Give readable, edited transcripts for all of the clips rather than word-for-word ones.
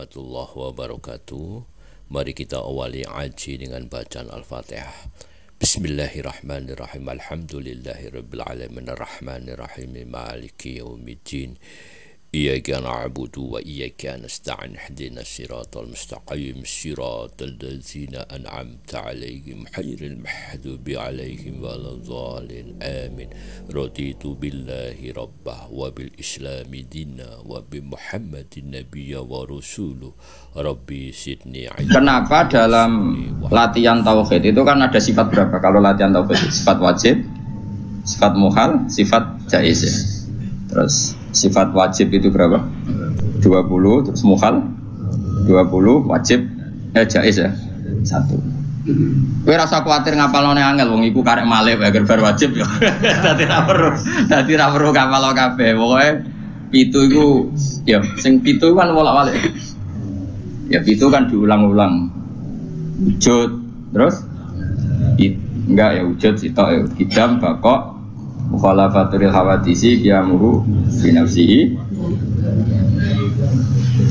warahmatullahi wabarakatuh. Mari kita awali aji dengan bacaan Al-Fatihah. Bismillahirrahmanirrahim. Alhamdulillahirabbil alamin arrahmanirrahim maliki yaumiddin. Iyyaka na'budu wa iyyaka nasta'in ihdinas siratal mustaqim siratal ladzina an'amta 'alaihim ghairil maghdubi 'alaihim waladdallin amin. Raditu billahi rabbah wa bil islami dinna wa bi Muhammadin nabiyya wa rasuluh rabbi sidni ilma. Kenapa dalam latihan tauhid itu kan ada sifat berapa? Kalau latihan tauhid sifat wajib, sifat muhal, sifat jaiz ya. Terus sifat wajib itu berapa? 20, terus muhal 20, wajib jaiz ya 1. Kowe rasa kuwatir ngapalone angel wong iku karek malih wae bar wajib ya. Dadi ra perlu ngapalo kabeh. Pokoke 7 iku ya sing 7 kan bolak-balik. Ya 7 kan diulang-ulang. Wujud, terus enggak ya wujud sitok ya idam bakok mukhalafatul hawadisi qiyamuhu fi nafsihi.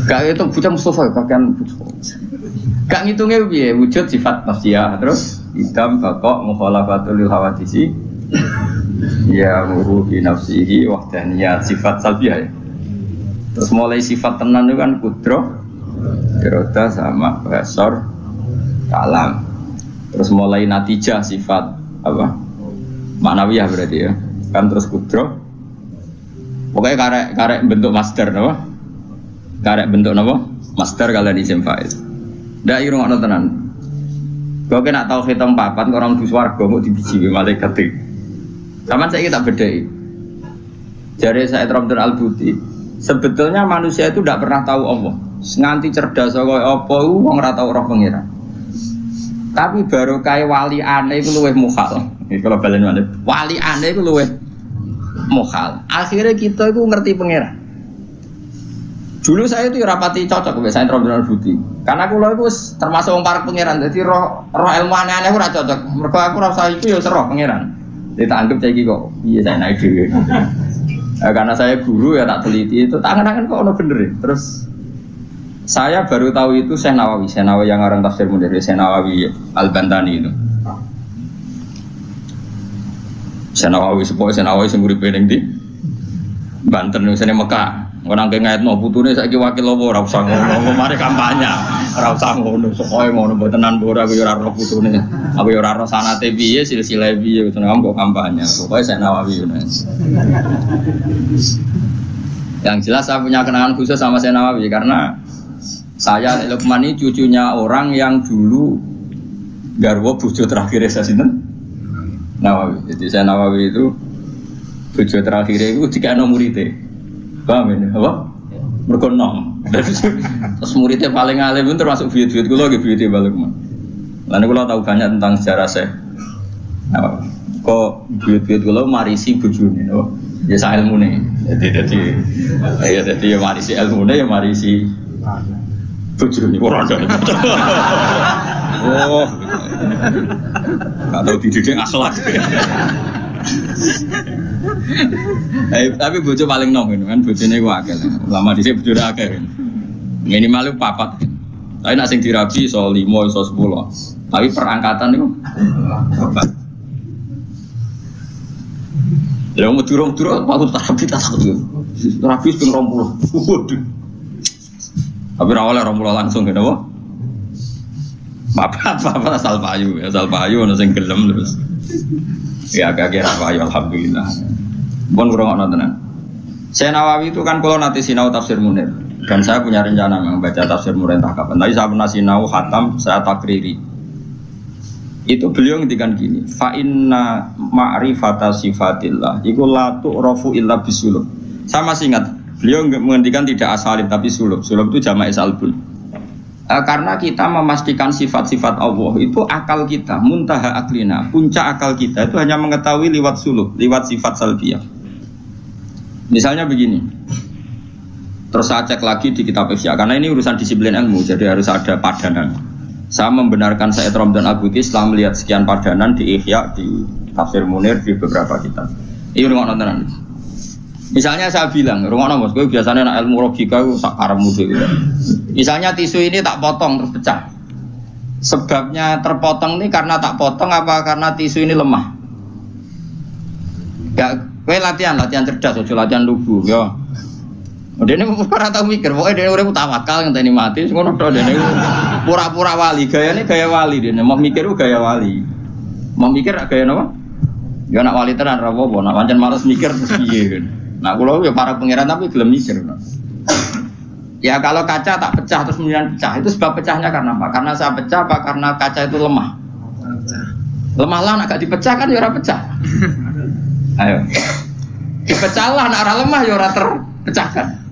Gak itu bocah Mustafa pakaian gak ngitungnya piye wujud sifat nafsiyah terus idam bakok mukhalafatul hawadisi qiyamuhu fi nafsihi wahdaniyat sifat salbiyah ya. Terus mulai sifat tenan itu kan kudroh iroda sama basor kalam. Terus mulai natijah sifat apa maknawiyah berarti ya kan. Terus kudroh pokoknya karek bentuk master apa karek bentuk apa master kalian isim fa'il ndak irung ana tenan. Kok nak tau hitam papat orang di swarga mau dibiji malaikat iki sampean saiki tak bedheki jare Said Ramdan Al-Buti sebetulnya manusia itu tidak pernah tahu Allah nganti cerdas kaya apa wong ora tau roh pengira. Tapi baru kaya wali aneh itu luwih mukhal. Kalau balen wali aneh itu luwih mukhal. Akhirnya kita itu ngerti pengira. Dulu saya itu rapati cocok mbek Said Ramdan Al-Buti. Karena aku lho iku termasuk wong parek pengiran. Dadi roh ilmu aneh-aneh ora cocok. Mergo aku rasa iku ya roh pengiran. Jadi tak anggap saiki kok piye saya naik dhewe. Karena saya guru ya tak teliti itu tangan-tangan kok ono bener ya. Terus saya baru tahu itu Syekh Nawawi yang orang tafsir Munir, Syekh Nawawi Al-Bantani itu. Syekh Nawawi sing uripe ning ndi? Banten sing Mekah. Orang ke ngaitno putune saiki wakil apa ora usah ngono, mari kampanye. Ora usah ngono, sokoe ngono mbotenan ora aku ya ora roh putune. Aku ya ora roh sanate piye, silsilah piye, seneng kok kampanye. Pokoke Syekh Nawawi ngono. Yang jelas saya punya kenangan khusus sama Syekh Nawawi karena saya Lukman ini cucunya orang yang dulu garwa bojo terakhir saya sinten Nawawi. Jadi saya Nawawi itu bojo terakhir itu jika ana muridé. Paham ini apa? Mergo nom. Terus muridnya paling alim itu termasuk buyut-buyut kula nggih buyute Mbah Lukman. Lan kula tahu banyak tentang sejarah Syekh. Nah, kok buyut-buyut kula marisi bojone no. Ya sak ilmune. Jadi ya marisi ilmune ya marisi bojone ora ada. Oh. Kalau dididik akhlak. Tapi bojo paling nom kan bojone ku akeh. Lama dhisik bojone akeh. Minimal 4. Tapi nek sing dirabi iso 5 iso 10. Tapi perangkatan niku 4. Lah mau durung-durung aku terapi tak takut. Terapi ping 20. Waduh. Tapi ra oleh 20 langsung ngene apa? Apa asal payu ana sing gelem terus. Ya agak kira payu alhamdulillah. Pun kurang ana tenan. Syekh Nawawi itu kan kalau nanti sinau tafsir Munir dan saya punya rencana membaca tafsir Munir entah kapan. Tadi saya pernah sinau khatam, saya takriri. Itu beliau ngendikan gini, fa inna ma'rifata sifatillah iku la tu'rafu illa bisulub. Saya masih ingat, beliau menghentikan tidak asalib tapi sulub. Sulub itu jama'i salbun. Karena kita memastikan sifat-sifat Allah itu akal kita, muntaha aklina, puncak akal kita itu hanya mengetahui lewat sulub, lewat sifat salbiyah. Misalnya begini, terus saya cek lagi di kitab Ihya, karena ini urusan disiplin ilmu, jadi harus ada padanan. Saya membenarkan Said Ramdan Al-Buti setelah melihat sekian padanan di Ihya, di Tafsir Munir, di beberapa kitab. Ini rumah nontonan. Misalnya saya bilang, rungokno Mas, kowe biasanya anak ilmu logika ku sak karepmu dhewe. Misalnya tisu ini tak potong terus pecah. Sebabnya terpotong ini karena tak potong apa karena tisu ini lemah? Ya, kowe latihan cerdas, aja latihan lugu, ya. Dene ora tau mikir, pokoke dene urip tawakal ngenteni mati, ngono tok dene pura-pura wali, gayane gaya wali dene, mau mikir gaya wali. Mau mikir gaya napa? Ya nak wali tenan ra apa-apa, nak pancen males mikir terus piye. Nah, kula ya para pangeran tapi gelem mikir. Ya kalau kaca tak pecah terus kemudian pecah, itu sebab pecahnya karena apa? Karena saya pecah apa karena kaca itu lemah? Lemah lah, agak dipecah kan ya ora pecah. Ayo. Dipecah lah, nak ora lemah ya ora terpecahkan.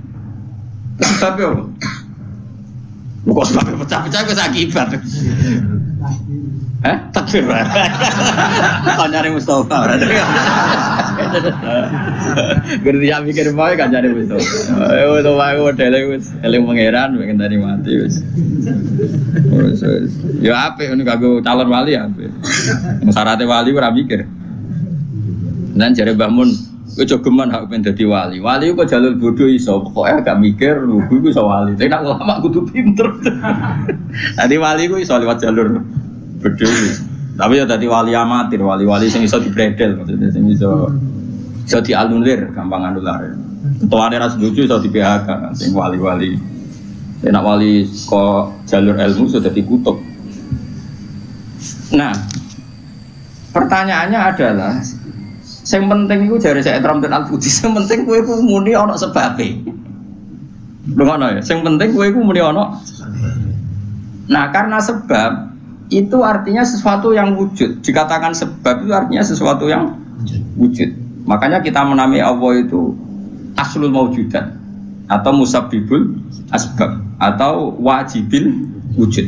Sebabnya apa? Kok sebabnya pecah-pecah itu akibat. Takbir. Kancane Mustafa. Gerti ya mikir bae kancane Mustafa. Ayo to wae modele wis eling pangeran pengen tadi mati wis. Ya apik ngono kanggo calon wali apik. Syaratnya wali ora mikir. Nan jare Mbah Mun, kowe jogeman hak pengen dadi wali. Wali kok jalur bodoh iso, pokoke gak mikir lugu iku iso wali. Tapi nek ulama kudu pinter. Dadi wali ku iso liwat jalur bodoh. Tapi ya dadi wali amatir, wali-wali sing iso dibredel maksudnya sing iso dianulir, gampang anular. Ketuane ra setuju iso di PHK sing wali-wali. Nek wali kok jalur ilmu sudah dikutuk. Nah, pertanyaannya adalah yang penting itu dari saya Trump dan Al-Budi, yang penting kue ku muni ono sebabe. Dengono ya, yang penting kue ku muni ono. Nah, karena sebab itu artinya sesuatu yang wujud. Dikatakan sebab itu artinya sesuatu yang wujud. Makanya kita menamai Allah itu aslul mawjudat atau musabbibul asbab atau wajibil wujud.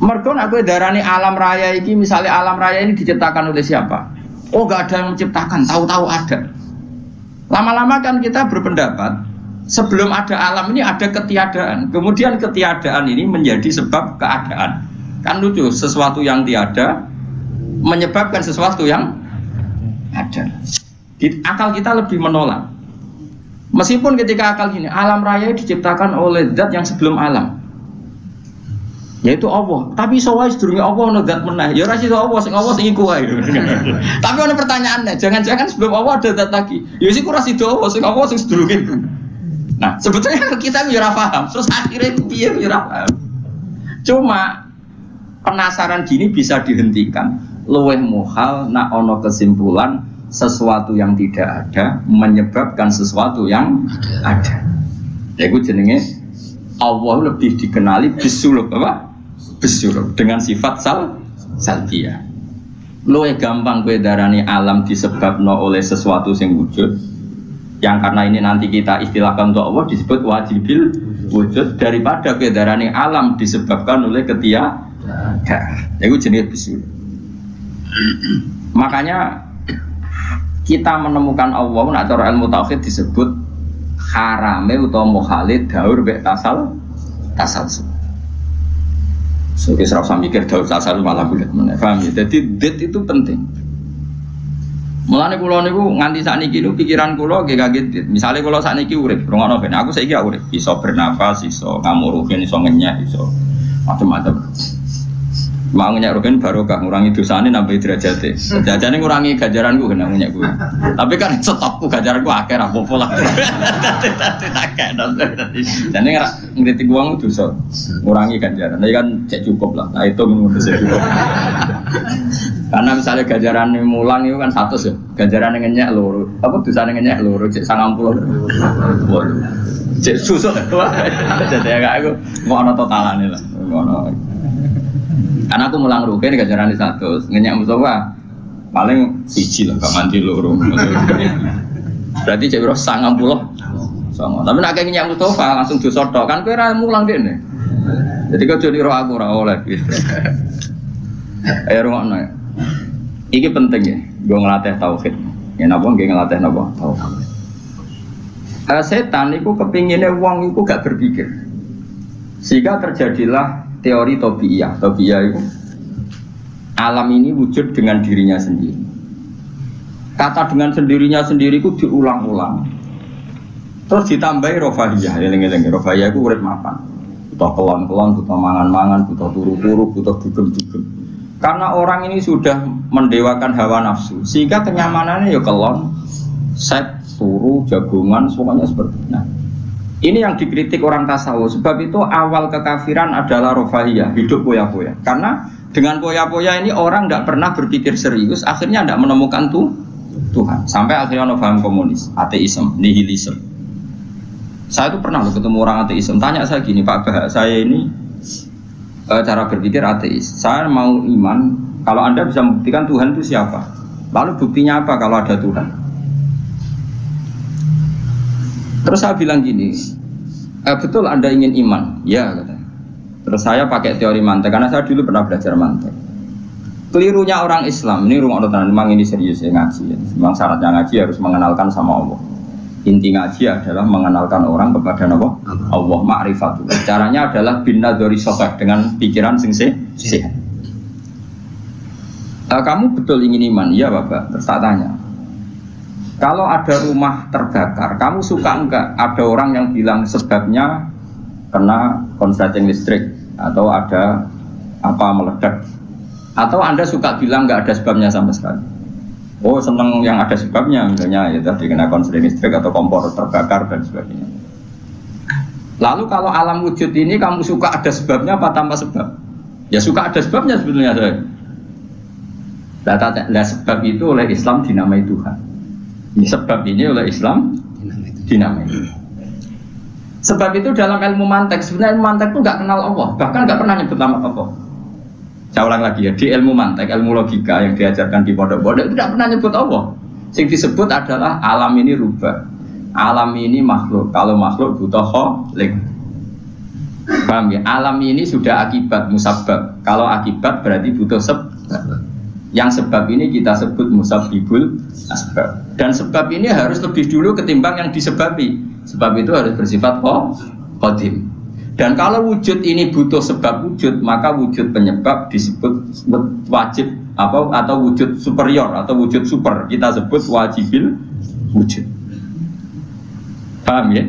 Mergo nek kowe darani alam raya iki, misalnya alam raya ini diciptakan oleh siapa? Oh, enggak ada yang menciptakan, tahu-tahu ada. Lama-lama kan kita berpendapat sebelum ada alam ini ada ketiadaan. Kemudian ketiadaan ini menjadi sebab keadaan. Kan lucu, sesuatu yang tiada menyebabkan sesuatu yang ada. Akal kita lebih menolak. Meskipun ketika akal gini, alam raya diciptakan oleh zat yang sebelum alam, yaitu Allah. Tapi soal sedurunge Allah ono zat meneh. Ya ora sida Allah, sing Allah sing iku wae. Tapi ono pertanyaannya, jangan-jangan sebelum Allah ada zat lagi. Ya sik ora sida Allah, sing Allah sing sedurunge iku. Nah, sebetulnya kita ya ora paham. Terus akhirnya itu piye ya ora paham. Cuma penasaran gini bisa dihentikan. Luwih muhal nak ono kesimpulan sesuatu yang tidak ada menyebabkan sesuatu yang ada. Yaiku jenenge Allah lebih dikenali bisuluk apa? Bisuluk dengan sifat salbiyah. Luwih gampang kowe darani alam disebabno oleh sesuatu yang wujud. Yang karena ini nanti kita istilahkan untuk Allah disebut wajibil wujud daripada kowe darani alam disebabkan oleh ketiadaan. Itu jenis bisuluk. Makanya kita menemukan Allah nak cara ilmu tauhid disebut harame utawa mukhalid daur mek tasalsul. So wis ora usah mikir daur tasalsul malah bulet meneh. Paham ya? Jadi dit itu penting. Mulane kula niku nganti sakniki niku pikiran kula nggih kaget dit. Misale kula sakniki urip, rungokno ben aku saiki urip, iso bernafas, iso ngamuruhin, iso ngenyek, iso macam-macam. Mau ngenyek rugen barokah ngurangi dosane nambah derajate. Jajane ngurangi ganjaranku kena ngenyek kuwi. Tapi kan stokku ganjaranku akeh ra apa-apa lah. Dene ora ngritik wong dosa. Ngurangi ganjaran. Nek kan cek cukup lah. Nah itu ngono sik cukup. Karena misalnya ganjarane mulang itu kan 100 ya. Ganjarane ngenyek loro. Apa dosane ngenyek loro cek 90. Cek susuk. Jadi aku mau ana totalane lah. Ngono. Karena aku mulang rugen ganjaran di 100, ngenyak Mustafa paling siji lah, gak mandi loro. Berarti cek biro 90 sama. Tapi nak ngenyak Mustafa langsung dosa-dosa kan kowe ra mulang dene. Jadi kau jadi roh aku ora oleh. Ayo rungokno. Iki penting ya, gue ngelatih tauhid. Ya napa nggih ngelatih napa? Tauhid. Setan itu kepinginnya wong itu gak berpikir. Sehingga terjadilah teori tabiiyah. Tabiiyah itu alam ini wujud dengan dirinya sendiri. Kata dengan sendirinya sendiri itu diulang-ulang. Terus ditambahi rofahiyah, eling-eling rofahiyah itu urip mapan. Butuh kelon-kelon, butuh mangan-mangan, butuh turu-turu, butuh dugem-dugem. Karena orang ini sudah mendewakan hawa nafsu, sehingga kenyamanannya ya kelon, set, turu, jagungan, semuanya seperti itu. Nah, ini yang dikritik orang tasawuf. Sebab itu awal kekafiran adalah rofahiyah, hidup poya-poya. Karena dengan poya-poya ini orang tidak pernah berpikir serius, akhirnya tidak menemukan Tuhan. Sampai akhirnya ono paham komunis, ateisme, nihilisme. Saya itu pernah ketemu orang ateisme, tanya saya gini, Pak Bah, saya ini cara berpikir ateis. Saya mau iman, kalau Anda bisa membuktikan Tuhan itu siapa? Lalu buktinya apa kalau ada Tuhan? Terus saya bilang gini, betul Anda ingin iman? Ya, katanya. Terus saya pakai teori mantek, karena saya dulu pernah belajar mantek. Kelirunya orang Islam, ini rumah orang memang ini serius ya ngaji ya. Memang syaratnya ngaji harus mengenalkan sama Allah. Inti ngaji adalah mengenalkan orang kepada Allah, ma'rifatul. Caranya adalah bin nadzari sahih, dengan pikiran sing sehat. Kamu betul ingin iman? Iya Bapak. Terus tak tanya, kalau ada rumah terbakar, kamu suka enggak ada orang yang bilang sebabnya kena konsleting listrik atau ada apa meledak? Atau Anda suka bilang nggak ada sebabnya sama sekali? Oh seneng yang ada sebabnya, misalnya ya tadi kena konsleting listrik atau kompor terbakar dan sebagainya. Lalu kalau alam wujud ini kamu suka ada sebabnya apa tanpa sebab? Ya suka ada sebabnya sebetulnya saya. Nah, sebab itu oleh Islam dinamai Tuhan. Ini sebab ini oleh Islam dinamai. Sebab itu dalam ilmu mantek, sebenarnya ilmu mantek itu nggak kenal Allah, bahkan nggak pernah nyebut nama Allah. Saya ulang lagi ya, di ilmu mantek, ilmu logika yang diajarkan di pondok-pondok itu tidak pernah nyebut Allah. Yang disebut adalah alam ini rubah, alam ini makhluk. Kalau makhluk butuh kholik. Paham ya? Alam ini sudah akibat, musabbab. Kalau akibat berarti butuh sebab. Yang sebab ini kita sebut musabbibul asbab. Dan sebab ini harus lebih dulu ketimbang yang disebabi. Sebab itu harus bersifat qadim. Dan kalau wujud ini butuh sebab wujud, maka wujud penyebab disebut wajib atau wujud superior atau wujud super. Kita sebut wajibil wujud. Paham ya?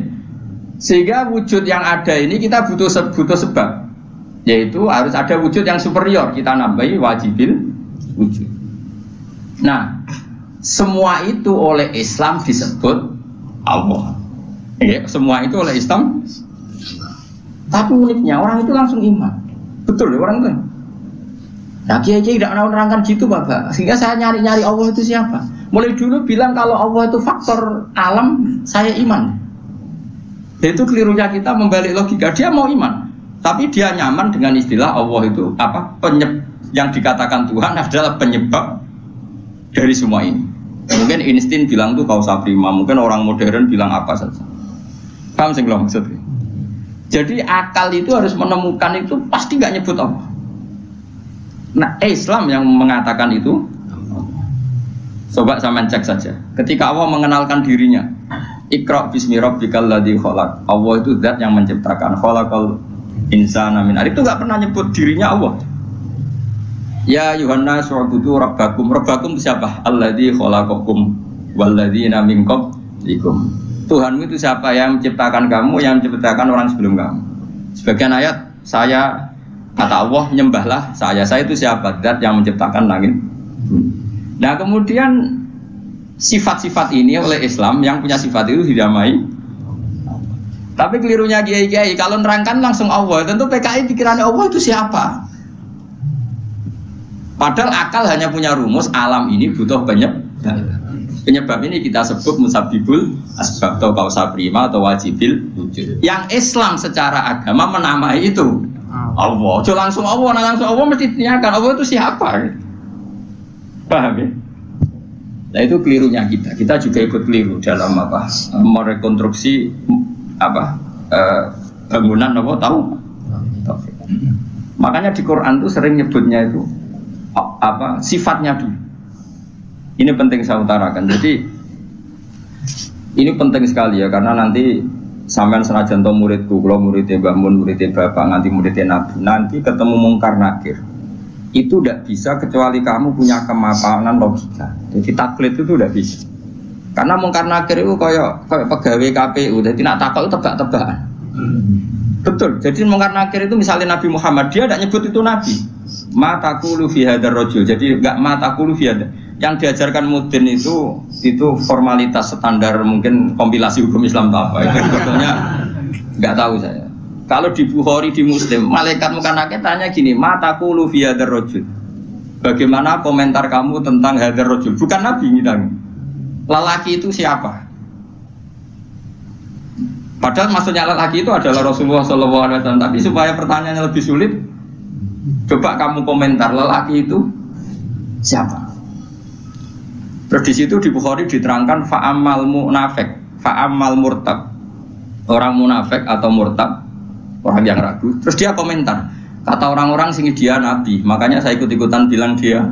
Sehingga wujud yang ada ini kita butuh sebab, yaitu harus ada wujud yang superior. Kita nambahi wajibil wujud. Nah, semua itu oleh Islam disebut Allah. Ya, semua itu oleh Islam. Tapi uniknya orang itu langsung iman. Betul ya orang itu. Nah kiai-kiai tidak menerangkan gitu Bapak. Sehingga saya nyari-nyari Allah itu siapa. Mulai dulu bilang kalau Allah itu faktor alam, saya iman. Itu kelirunya kita membalik logika. Dia mau iman, tapi dia nyaman dengan istilah Allah itu apa? Yang dikatakan Tuhan adalah penyebab dari semua ini. Mungkin Einstein bilang itu kausa prima. Mungkin orang modern bilang apa saja. Paham sih belum maksudnya? Jadi akal itu harus menemukan itu pasti nggak nyebut Allah. Nah Islam yang mengatakan itu. Coba sama cek saja. Ketika Allah mengenalkan dirinya, Iqra bismi rabbikal ladzi khalaq. Allah itu zat yang menciptakan. Khalaqal insana min 'alaq. Itu nggak pernah nyebut dirinya Allah. Ya Yuhanna su'budu rabbakum. Rabbakum siapa? Alladzi khalaqakum walladzina min qablikum. Tuhanmu itu siapa? Yang menciptakan kamu, yang menciptakan orang sebelum kamu. Sebagian ayat, saya kata Allah, nyembahlah saya itu siapa? Zat yang menciptakan langit. Nah kemudian sifat-sifat ini oleh Islam, yang punya sifat itu didamai. Tapi kelirunya kiai-kiai, kalau nerangkan langsung Allah, tentu PKI pikirannya Allah itu siapa? Padahal akal hanya punya rumus, alam ini butuh penyebab. Penyebab ini kita sebut musabbibul asbab atau kausa prima atau wajibil wujud. Yang Islam secara agama menamai itu Allah. Jo langsung Allah, langsung Allah mesti ditanyakan Allah itu siapa? Paham ya? Nah itu kelirunya kita. Kita juga ikut keliru dalam apa? Merekonstruksi apa? Bangunan apa tahu? Makanya di Quran tuh sering nyebutnya itu apa? Sifatnya dulu. Ini penting saya utarakan. Jadi ini penting sekali ya, karena nanti sampean senajan to muridku, kalau muridnya Mbah Mun, muridnya Bapak, nanti muridnya Nabi, nanti ketemu mungkar nakir. itu tidak bisa kecuali kamu punya kemapanan logika. Jadi taklid itu tidak bisa. Karena mungkar nakir itu kayak pegawai KPU, jadi nak takut itu tebak-tebakan. Betul. Jadi mungkar nakir itu misalnya Nabi Muhammad, dia tidak nyebut itu Nabi. Ma taqulu fi hadzal rajul. Jadi enggak ma taqulu fi hadzal. Yang diajarkan mudin itu formalitas standar mungkin kompilasi hukum Islam atau apa. Itu sebetulnya enggak tahu saya. Kalau di Bukhari di Muslim, malaikat mungkar nakir tanya gini, ma taqulu fi hadzal rajul. Bagaimana komentar kamu tentang hadzal rajul? Bukan Nabi ngidang. Lelaki itu siapa? Padahal maksudnya lelaki itu adalah Rasulullah SAW. Tapi supaya pertanyaannya lebih sulit, coba kamu komentar lelaki itu siapa? Terus di situ di Bukhari diterangkan fa'amal munafik, fa'amal murtab. Orang munafik atau murtab, orang yang ragu. Terus dia komentar, kata orang-orang sini dia nabi, makanya saya ikut-ikutan bilang dia.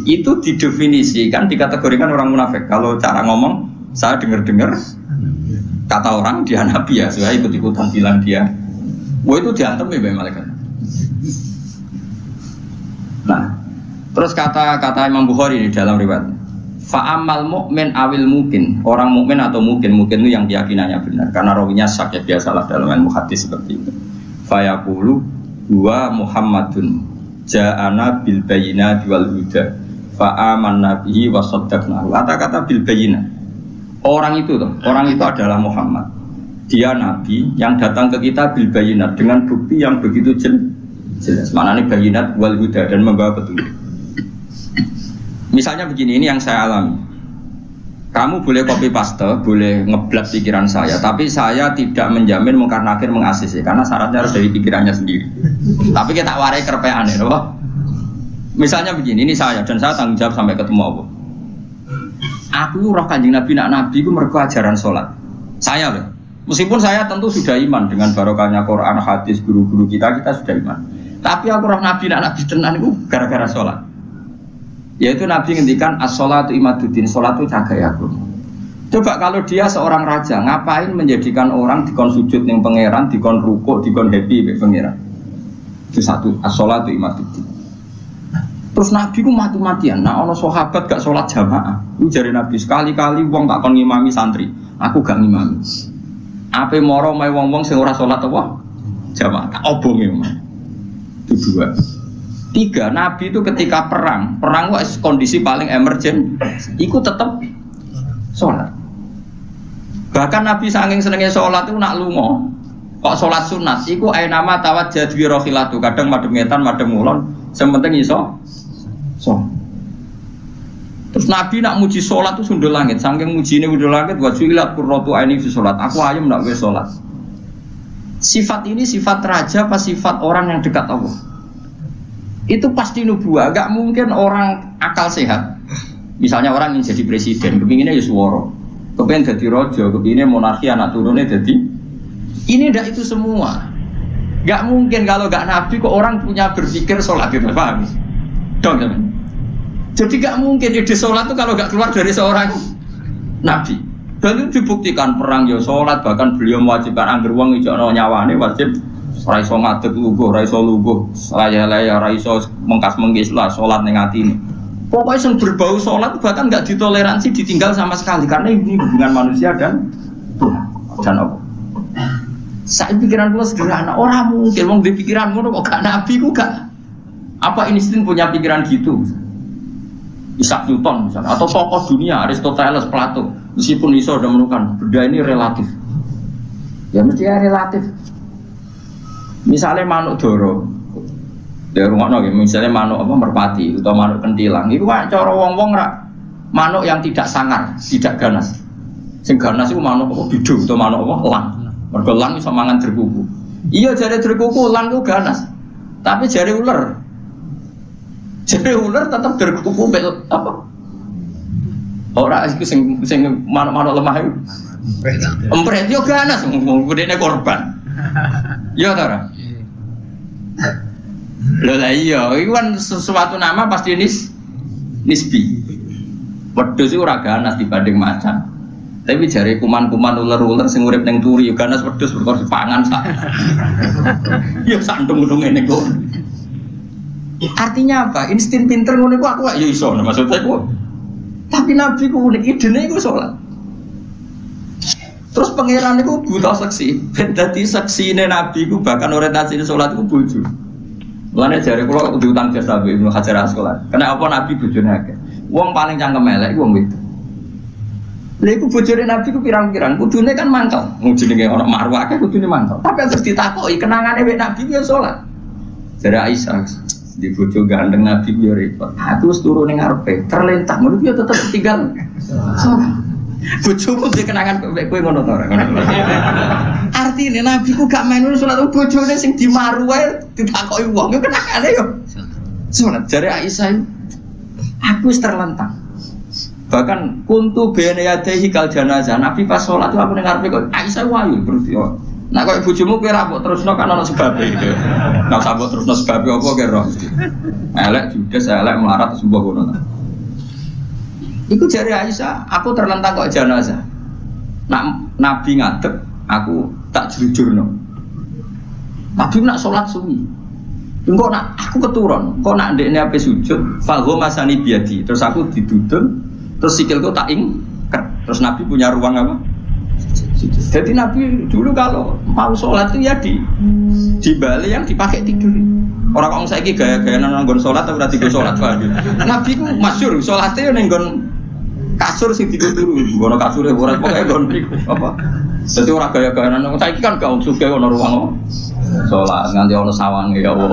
Itu didefinisikan, dikategorikan orang munafik. Kalau cara ngomong, saya dengar-dengar kata orang dia nabi ya, saya ikut-ikutan bilang dia. Wah itu diantem ya malaikat. Nah, terus kata Imam Bukhari di dalam riwayat, fa'amal mu'min awil mungkin, orang mukmin atau mungkin itu yang keyakinannya benar. Karena rawinya syak ya biasalah dalam ilmu hadis seperti itu. Fayaqulu huwa Muhammadun ja'ana bil bayyinati wal huda fa amanna bihi wa saddaqnahu. Kata-kata bil bayyinah. Orang itu adalah Muhammad. Dia nabi yang datang ke kita bil bayyinat dengan bukti yang begitu jelas. Maknanya bayyinat wal huda dan membawa petunjuk. Misalnya begini, ini yang saya alami. Kamu boleh copy paste, boleh ngeblat pikiran saya, tapi saya tidak menjamin mungkar nakir mengasisi karena syaratnya harus dari pikirannya sendiri. Tapi kita warai kerpean ya, loh. Misalnya begini, ini saya dan saya tanggung jawab sampai ketemu Allah. Aku roh Kanjeng Nabi nak nabi ku mergo ajaran salat. Saya loh. Meskipun saya tentu sudah iman dengan barokahnya Quran, hadis, guru-guru kita sudah iman. Tapi aku roh nabi nak nabi tenan itu gara-gara salat. Yaitu Nabi ngendikan as-sholatu imaduddin, sholat itu cagai agama. Coba kalau dia seorang raja, ngapain menjadikan orang dikon sujud ning pangeran, dikon rukuk, dikon happy mek pangeran. Itu satu, as-sholatu imaduddin. Terus Nabi ku mati-matian, nah ono sahabat gak sholat jamaah. Itu jare Nabi sekali-kali wong tak kon ngimami santri, aku gak ngimami. Ape moro mae wong-wong sing ora sholat apa? Jamaah, tak obonge. Itu dua. Tiga, Nabi itu ketika perang itu kondisi paling emergen, ikut tetap sholat. Bahkan Nabi saking senengnya sholat itu nak lungo, kok sholat sunat, iku ainama tawajjah bi rohilatu, kadang madem ngetan, madem ngulon, sementing iso sholat. Terus Nabi nak muji sholat itu sundul langit, saking mujine sundul langit, wajulat qurratu aini fi sholat, aku ayam nak wis sholat. Sifat ini sifat raja apa sifat orang yang dekat Allah? Itu pasti nubuah, gak mungkin orang akal sehat. Misalnya orang ingin jadi presiden, kepinginnya ya suworo, kepingin jadi rojo, kepinginnya monarki anak turunnya jadi. Ini ndak itu semua. Gak mungkin kalau gak nabi kok orang punya berpikir sholat itu, paham? Dong teman. Jadi gak mungkin ide sholat itu kalau gak keluar dari seorang nabi. Dan itu dibuktikan perang ya sholat, bahkan beliau mewajibkan angger wong ijo nyawane wajib. Raiso ngadeg luguh, raiso luguh, laya-laya, raiso mengkas-mengkis lah, sholat ning atine. Pokoknya yang berbau sholat bahkan nggak ditoleransi, ditinggal sama sekali karena ini hubungan manusia dan Tuhan. Dan apa? Saya pikiran gue sederhana, orang mungkin wong di pikiran gue kok gak nabi kok gak. Apa Einstein punya pikiran gitu? Isaac Newton misalnya, atau tokoh dunia Aristoteles, Plato, meskipun iso sudah menemukan benda ini relatif. Ya mesti relatif. Misalnya manuk doro, dari rumah nongki, misalnya manuk apa merpati atau manuk kentilang, itu kan cara wong-wong rak manuk yang tidak sangar, tidak ganas. Sing ganas itu manuk apa bidu atau manuk apa lang. Mergo lang iso mangan derkuku. Iya jare derkuku lang itu ganas, tapi jare ular tetap derkuku bel apa? Orang itu sing manuk-manuk lemah itu. Empret yo ganas, gedene korban. Ya tara. Lho lah iya, itu kan sesuatu nama pasti nisbi. Wedhus iku ora ganas dibanding macan. Tapi jare kuman-kuman ular-ular sing urip ning turi ganas wedhus perkara dipangan sak. Ya santung-untung ngene kok. Artinya apa? Insting pinter ngono iku aku ya iso maksudnya aku. Tapi Nabi ku unik idene iku salat. Terus pangeran itu buta seksi. Dadi seksine Nabi ku bahkan orientasi salat iku bojo. Mulane jare kula diutang jasa Ibnu Hajar Asqalani. Kenapa Nabi bojone akeh? Wong paling cangkem elek wong wedok. Lha iku bojone Nabi ku pirang-pirang, kudune kan mangkel. Wong jenenge ana marwah akeh kudune mangkel. Tapi terus ditakoki kenangane wek Nabi ku ya salat. Jare Aisyah di bojo gandeng Nabi ku ya repot. Aku wis turu ning ngarepe, terlentak ngono ya tetep tinggal. Bojomu duwe kenangan kok kowe ngono to ora. Artine Nabi ku gak main salat bojone sing dimaru wae ditakoki wong yo kenangane yo. Salat jare Aisyah aku wis terlentang. Bahkan kuntu bene yadehi kal janazah. Nabi pas salat aku ning ngarepe kok Aisyah wayu terus yo. Nah kok bojomu kowe ra mbok terusno kan ana sebabe gitu. Nah sambut terusno sebabe apa kowe roh. Elek judes elek melarat sembuh ngono. Iku jari Aisyah, aku terlentang kok jenazah. Nak Nabi ngadeg, aku tak jujurno. Nabi nak sholat sunyi. Engko nak aku keturun, kok nak ndekne ape sujud, fago masani biadi. Terus aku didudul, terus sikilku tak ingker. Terus Nabi punya ruang apa? Jadi Nabi dulu kalau mau sholat itu ya di balik yang dipakai tidur. Orang kok saiki gaya-gaya nang nggon sholat tapi ora digo sholat wae. Nabi ku masyhur sholatnya ning nggon kasur sing dituturu, ngono kasure ora pokoke nggon mriku apa. Dadi ora gaya-gaya nang saiki kan gak sugih ono ruang sholat nganti ono sawange ya Allah.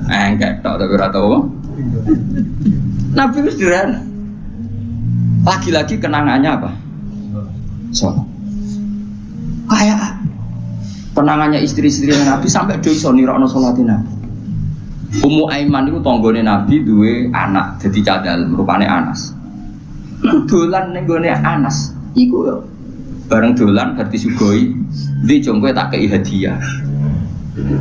Engkek tok tapi ora tau. Nabi wis sederhana. Lagi-lagi kenangannya apa? Sholat. Kayak kenangannya istri-istri Nabi sampai do iso nirakno salate Nabi. Ummu Aiman itu tanggane Nabi duwe anak dadi cadal rupane Anas. Dolan ning gone Anas iku yo bareng dolan berarti sugoi ndi jongkoe tak kei hadiah.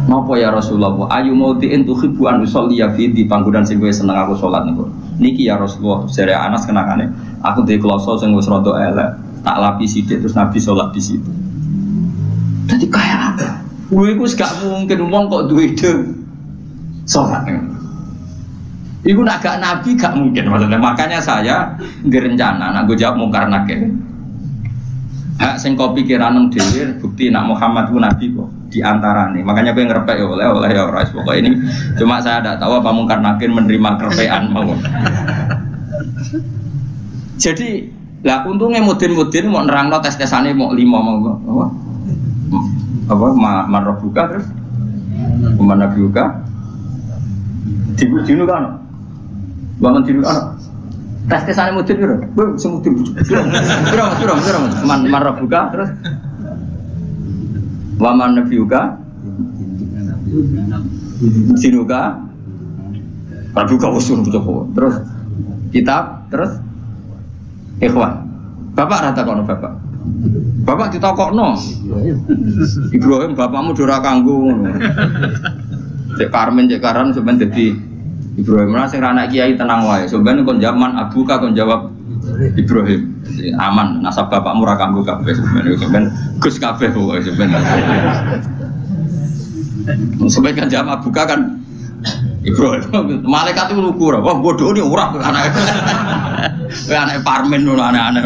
Napa ya Rasulullah ayu mautiin tuhibbu an usolli fi di panggonan sing kowe seneng aku salat niku. Niki ya Rasulullah jare Anas kenangane aku duwe kloso sing wis rada elek tak lapis sithik terus Nabi salat di situ. Jadi kayak apa? Gue itu gak mungkin ngomong kok duwe ide sholat. Iku nak gak Nabi gak mungkin maksudnya. Makanya saya ngerencana, nak gue jawab mungkar nakir. Hak sing kau pikiran nang dhewe bukti nak Muhammad ku Nabi kok diantarane. Makanya gue ngerepek ya oleh ya ora pokoknya ini. Cuma saya tidak tahu apa mungkar nakir menerima kerepekan mau. Jadi lah untungnya mudin-mudin mau nerangno tes-tesane mau 5 mau apa marbuka terus mana buka dinu kan bangun dinu kan tes-tesane mudin piro bu semudin piro marbuka terus waman nabiuka dinuka marbuka usul betul terus kitab terus ikhwan bapak rata kono bapak ditakokno Ibrahim bapakmu dora kanggo cek Karmen cek Karan sampeyan dadi Ibrahim ora sing anak kiai tenang wae sampeyan kon zaman abuka kon jawab Ibrahim aman nasab bapakmu ora kanggo kabeh sampeyan Gus kabeh pokoke sampeyan kan jawab abuka kan Ibrahim malaikat itu lugu ora wah bodoh ni ora anak Parmen ngono aneh-aneh.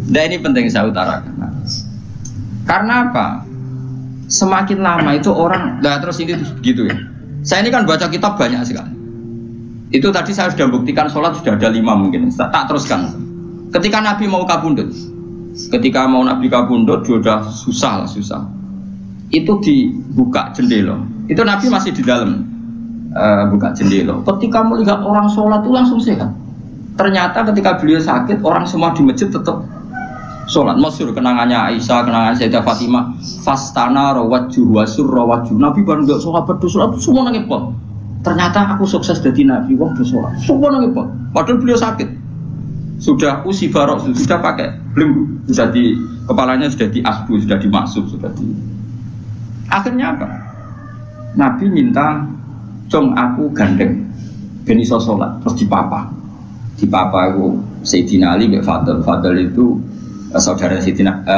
Nah ini penting saya utarakan. Karena apa? Semakin lama itu orang, nah terus ini gitu ya. Saya ini kan baca kitab banyak sekali. Itu tadi saya sudah buktikan sholat sudah ada 5 mungkin. Tak teruskan. Ketika Nabi mau kabundut, sudah susah. Itu dibuka jendela. Itu Nabi masih di dalam buka jendela. Ketika melihat orang sholat itu langsung sehat. Ternyata ketika beliau sakit, orang semua di masjid tetap sholat. Masyhur kenangannya Aisyah, kenangan Sayyidah Fatimah. Fastana rawajjuh wasur rawajjuh. Nabi baru nggak sholat berdoa, semua nangipot. Ternyata aku sukses jadi Nabi, wah bersolat. Semua nangipot. Padahal beliau sakit. Sudah usi barok, sudah pakai belenggu, sudah di kepalanya sudah diasbu, sudah dimaksud, sudah di. Akhirnya apa? Nabi minta, "Jom aku gandeng, ben iso sholat." Terus dipapa itu Sayyidina Ali bin Fadl itu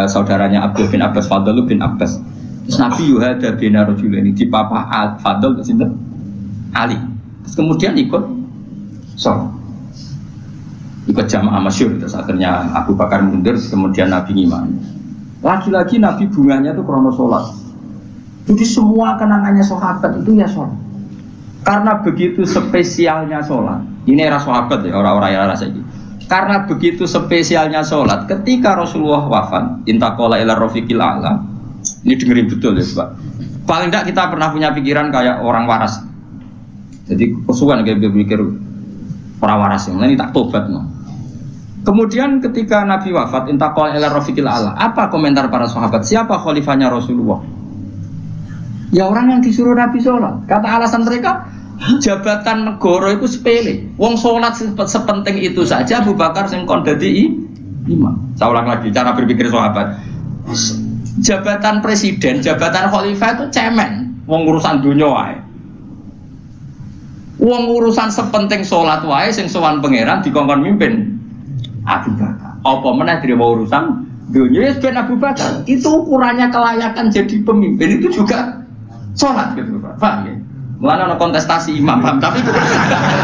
saudaranya Abdul bin Abbas. Fadl bin Abbas Terus Nabi yuhada bina rajulaini di papa Fadl sinten Ali. Terus kemudian ikut ikut jamaah masyhur. Terus akhirnya Abu Bakar mundur, kemudian Nabi ngimami. Lagi-lagi Nabi bunganya itu krono sholat. Jadi semua kenangannya sahabat itu ya sholat. Karena begitu spesialnya sholat. Ini era sahabat ya, orang-orang era ini. Karena begitu spesialnya sholat, ketika Rasulullah wafat, intaqala ila rafiqil a'la. Ini dengerin betul ya Pak. Paling tidak kita pernah punya pikiran kayak orang waras. Jadi kesukaan kayak berpikir orang waras yang ini tak tobat no. Kemudian ketika Nabi wafat, intaqala ila rafiqil a'la. Apa komentar para sahabat? Siapa khalifahnya Rasulullah? Ya orang yang disuruh Nabi sholat. Kata alasan mereka, jabatan negara itu sepele. Wong sholat sepenting itu saja. Abu Bakar sing kon dadi imam. Saya ulang lagi cara berpikir sahabat. Jabatan presiden, jabatan khalifah itu cemen. Wong urusan dunia wae. Wong urusan sepenting sholat wae sing sowan pangeran dikongkon mimpin Abu Bakar. Apa meneh dhewe urusan dunia ben Abu Bakar. Itu ukurannya kelayakan jadi pemimpin itu juga sholat gitu Pak. Paham ya? Mulane ana kontestasi imam, paham? Tapi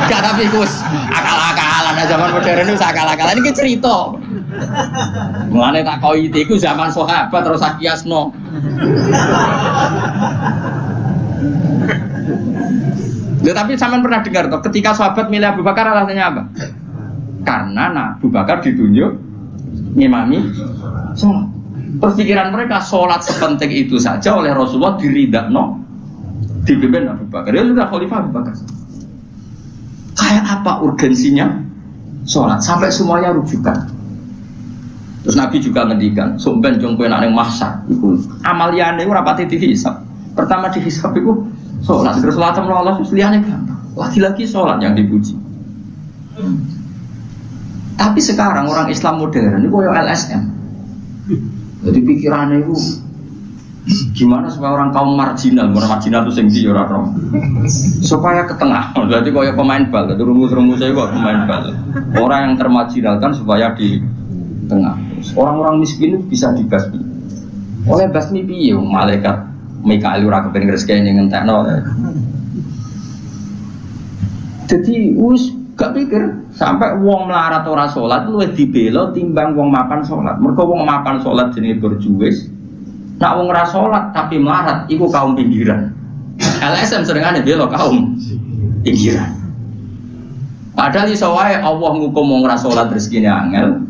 gak tapi Gus akal-akalan zaman modern itu akal-akalan iki cerita. Mulane tak koi iku zaman sahabat terus akiasno. Ya, tapi sampean pernah dengar toh ketika sahabat milih Abu Bakar alasannya apa? Karena Abu Bakar ditunjuk ngimami sholat. Terus pikiran mereka sholat sepenting itu saja oleh Rasulullah diridakno dipimpin Abu Bakar. Dia sudah khalifah Abu Bakar. Kayak apa urgensinya sholat sampai semuanya rujukan. Terus Nabi juga ngendikan, "Sumben jong kowe nek mahsyar iku amaliyane ora pati dihisab. Pertama dihisab iku sholat, terus sholat sama Allah liyane gampang. Lagi-lagi sholat yang dipuji." Tapi sekarang orang Islam modern itu koyo LSM. Jadi pikirannya itu gimana supaya orang kaum marginal itu sing ndi ora rom. Supaya ke tengah. Berarti koyo pemain bal, itu rumus-rumusnya kok pemain bal. Orang yang termarginalkan supaya di tengah. Orang-orang miskin itu bisa dibasmi. Oleh basmi piye malaikat Mikail ora kepen ngreseki ngentekno. Jadi gak pikir sampai wong melarat ora sholat luwih dibela timbang wong mapan sholat. Mergo wong mapan sholat jenenge berjuwis. Nak wong ora sholat tapi melarat iku kaum pinggiran. LSM senengane bela kaum pinggiran. Padahal iso wae Allah ngukum wong ora sholat rezekine angel.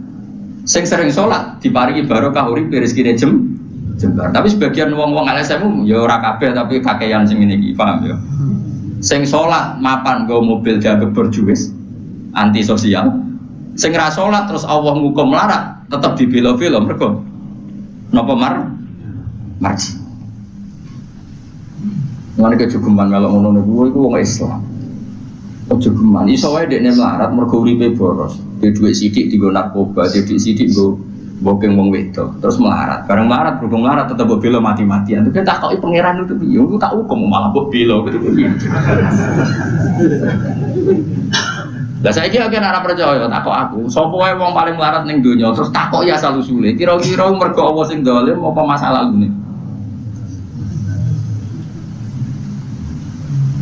Sing sering sholat diparingi barokah urip rezekine jembar. Tapi sebagian wong-wong LSM ya ora kabeh tapi kakean sing ngene iki, paham ya? Sing sholat mapan go mobil dianggap berjuwis anti sosial. Sing ra sholat terus Allah ngukum melarat tetap dibela-bela mergo napa marji. Ngene kejogeman melok ngono niku iku wong Islam. Kejogeman iso wae dekne melarat mergo uripe boros. Dhe dhuwit sithik dienggo narkoba, dhuwit sithik nggo bokeng wong wedok, terus melarat. Bareng melarat berhubung melarat tetep mbok bela mati-matian. Terus tak koki pangeran itu piye? Aku tak hukum malah mbok bela gitu piye. Lah saiki akeh ora percaya takok aku, sapa wae wong paling melarat ning donya terus takok ya asal usule. Kira-kira mergo apa sing dolim apa masalah lune?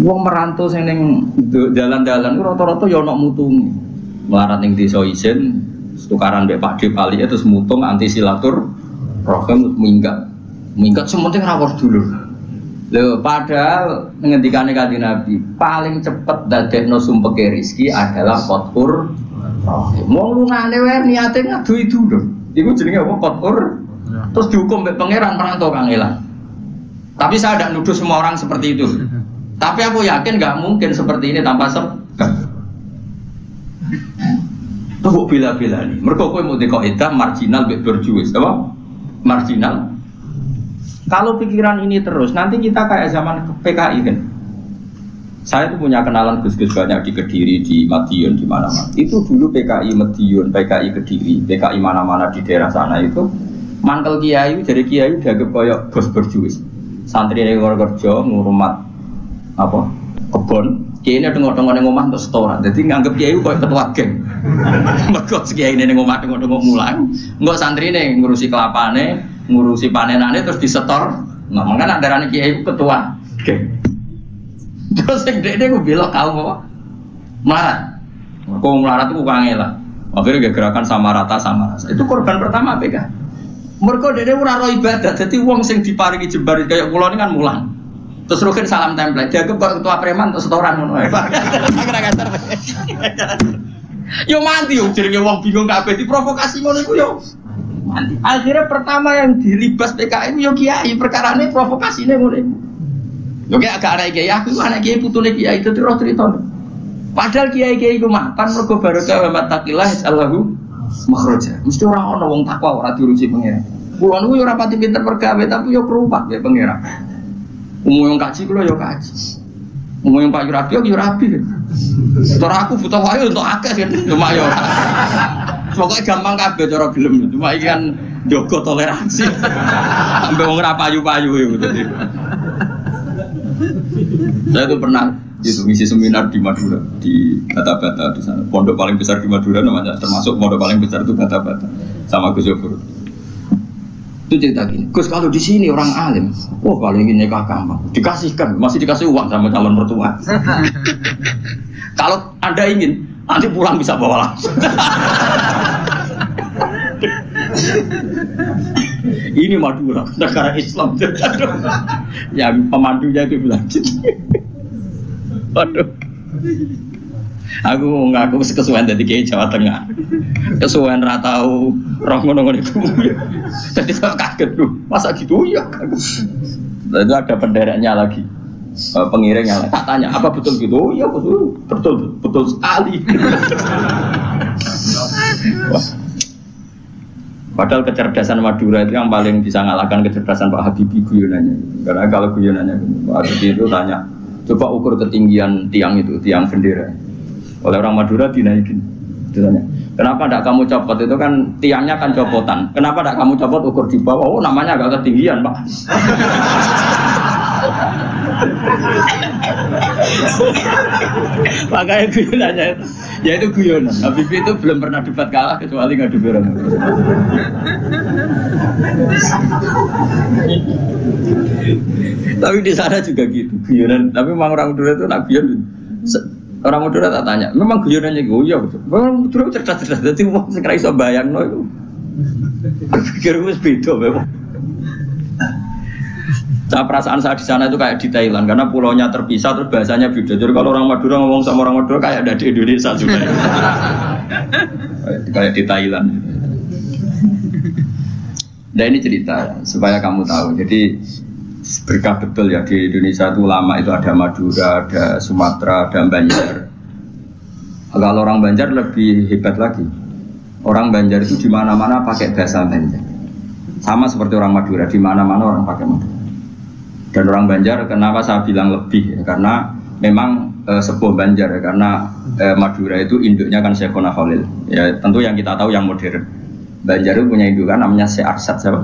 Wong merantau sing ning dalan-dalan ku rata-rata ya ana mutunge. Melarat ning desa isin tukaran mbek Pak D Pali terus mutung anti silatur rohim minggat sementing rawor dulu. Lho padahal ngendikane Kanjeng Nabi paling cepet dadekno sumpeke rezeki adalah qatur rohim. Wong lungane wae niate ngadu itu lho. Iku jenenge apa qatur? Terus dihukum mbek pangeran merantau kangelan. Tapi saya tidak nuduh semua orang seperti itu. Tapi aku yakin nggak mungkin seperti ini tanpa sebab. Tuh bila-bila nih, mereka kowe mau dikoedah marginal berjuis, apa? Marginal. Kalau pikiran ini terus, nanti kita kayak zaman PKI kan. Saya tuh punya kenalan gus-gus banyak di Kediri, di Madiun, di mana-mana. Itu dulu PKI Madiun, PKI Kediri, PKI mana-mana di daerah sana itu mangkel kiai, jadi kiai dianggap kayak bos berjuis. Santri yang kerja ngurumat apa? Kebon. Kiai ini tengok-tengok neng omah untuk setoran, jadi nganggep kiai itu kayak ketua geng. Mereka kiai ini neng omah tengok-tengok mulang, nggak santri ini ngurusi kelapane, ngurusi panenane terus disetor Nah, makanya darahnya kiai itu ketua. Terus yang dia belok kau apa? Melarat. Kau melarat itu kangelan. Akhirnya gerakan sama rata sama rasa. Itu korban pertama PK. Mereka dia ora ro ibadah. Jadi wong sing diparingi jembar kayak kula ini kan mulang. Terus rukin salam template. Dia ketua preman terus setoran ngono. Yo mati yo jenenge wong bingung kabeh diprovokasi ngono iku yo. Mati. Akhirnya pertama yang dilibas PKI yo kiai, perkarane provokasine ngono iku. Yo kayak agak anak kiai aku anak kiai putune kiai itu terus critane. Padahal kiai-kiai iku mapan mergo barokah wa taqillah Allahu makhraja. Mesti ora ana wong takwa ora diurusi pangeran. Kulo niku yo ora pati pinter pergawe tapi yo kerumat ya pangeran. Umum yang kaji kulo yo kaji. Umum yang Pak Yurabi yo rabi. Cara aku butuh wae untuk akeh kan cuma yo. Pokoke gampang kabeh cara gelem. Cuma iki kan njogo toleransi. Sampai wong ora payu-payu iku dadi. Saya itu pernah itu ngisi seminar di Madura di Bata-Bata di sana. Pondok paling besar di Madura namanya, termasuk pondok paling besar itu Bata-Bata sama Gus Yofur. Itu cerita gini, Gus kalau di sini orang alim, oh kalau ingin nikah gampang, dikasihkan, masih dikasih uang sama calon mertua. Kalau Anda ingin, nanti pulang bisa bawa langsung. Ini Madura, negara Islam. Yang pemandunya itu bilang gitu. Waduh. Aku ngaku kesuwen dari kiai Jawa Tengah. Kesuwen ra tau roh ngono-ngono iku. Jadi saya kaget tuh. Masa gitu ya? Itu ada pendereknya lagi. Pengiringnya lagi. Tak tanya, apa betul gitu? Oh iya betul. Betul sekali. Wah. Padahal kecerdasan Madura itu yang paling bisa ngalahkan kecerdasan Pak Habibie guyonannya. Karena kalau guyonannya Pak Habibie itu tanya, coba ukur ketinggian tiang itu, tiang bendera. Oleh orang Madura dinaikin. Ditanya, kenapa tidak kamu copot? Itu kan tiangnya kan copotan. Kenapa tidak kamu copot ukur di bawah? Oh namanya agak ketinggian Pak. Makanya guyonannya itu, ya itu guyonan. Habibie itu belum pernah debat kalah kecuali ngadu orang. Tapi di sana juga gitu guyonan. Tapi memang orang Madura itu nak guyon. Orang Madura tak tanya, memang guyonannya gue ya betul. Memang Madura cerdas-cerdas. Jadi wong sing ra iso bayangno iku. Berpikir wis beda memang. Nah, perasaan saya di sana itu kayak di Thailand karena pulaunya terpisah terus bahasanya beda. Jadi kalau orang Madura ngomong sama orang Madura kayak ada di Indonesia juga. Kayak di Thailand. Nah ini cerita supaya kamu tahu. Jadi berkah betul ya di Indonesia itu lama itu ada Madura, ada Sumatera, ada Banjar. Kalau orang Banjar lebih hebat lagi. Orang Banjar itu di mana-mana pakai bahasa Banjar. Sama seperti orang Madura, di mana-mana orang pakai Madura. Dan orang Banjar kenapa saya bilang lebih? Ya, karena memang sebuah Banjar ya, karena Madura itu induknya kan Syekhona Khalil. Ya tentu yang kita tahu yang modern. Banjar itu punya induk kan namanya Syekh Arsad siapa?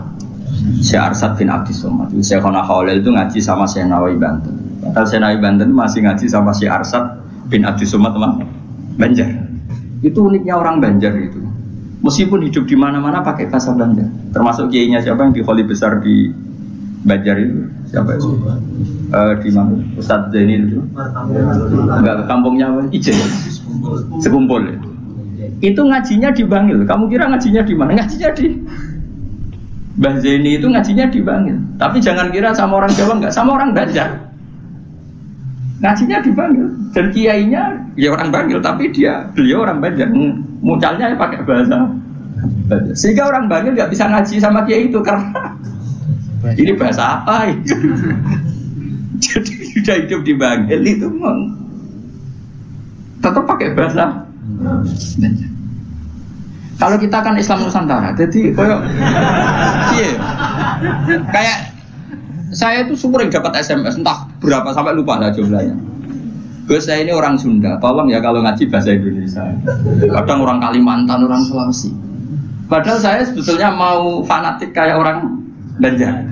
Syekh Arsad bin Abdis Somad. Syekhona Khalil itu ngaji sama Syekh Nawawi Banten. Padahal Syekh Nawawi Banten masih ngaji sama Syekh Arsad bin Abdis Somad teman Banjar. Itu uniknya orang Banjar itu. Meskipun hidup di mana-mana pakai bahasa Banjar. Termasuk kiainya siapa yang di Kholi besar di Banjar itu siapa itu? Di mana? Ustadz Zaini itu? Enggak, kampungnya apa? Ijen. Sekumpul. Itu ngajinya di Bangil. Kamu kira ngajinya di mana? Ngajinya di Mbah Zaini itu ngajinya di Bangil. Tapi jangan kira sama orang Jawa enggak, sama orang Banjar. Ngajinya di Bangil. Dan kiainya ya orang Bangil, tapi beliau orang Banjar. Muncalnya pakai bahasa Banjar. Sehingga orang Bangil enggak bisa ngaji sama kiai itu karena ini bahasa apa itu? Jadi sudah hidup di Bangil itu tetap pakai bahasa. Kalau kita kan Islam Nusantara, jadi kayak saya itu sering dapat SMS entah berapa sampai lupa lah jumlahnya. Gus saya ini orang Sunda, tolong ya kalau ngaji bahasa Indonesia. Kadang orang Kalimantan, orang Sulawesi. Padahal saya sebetulnya mau fanatik kayak orang Banjar.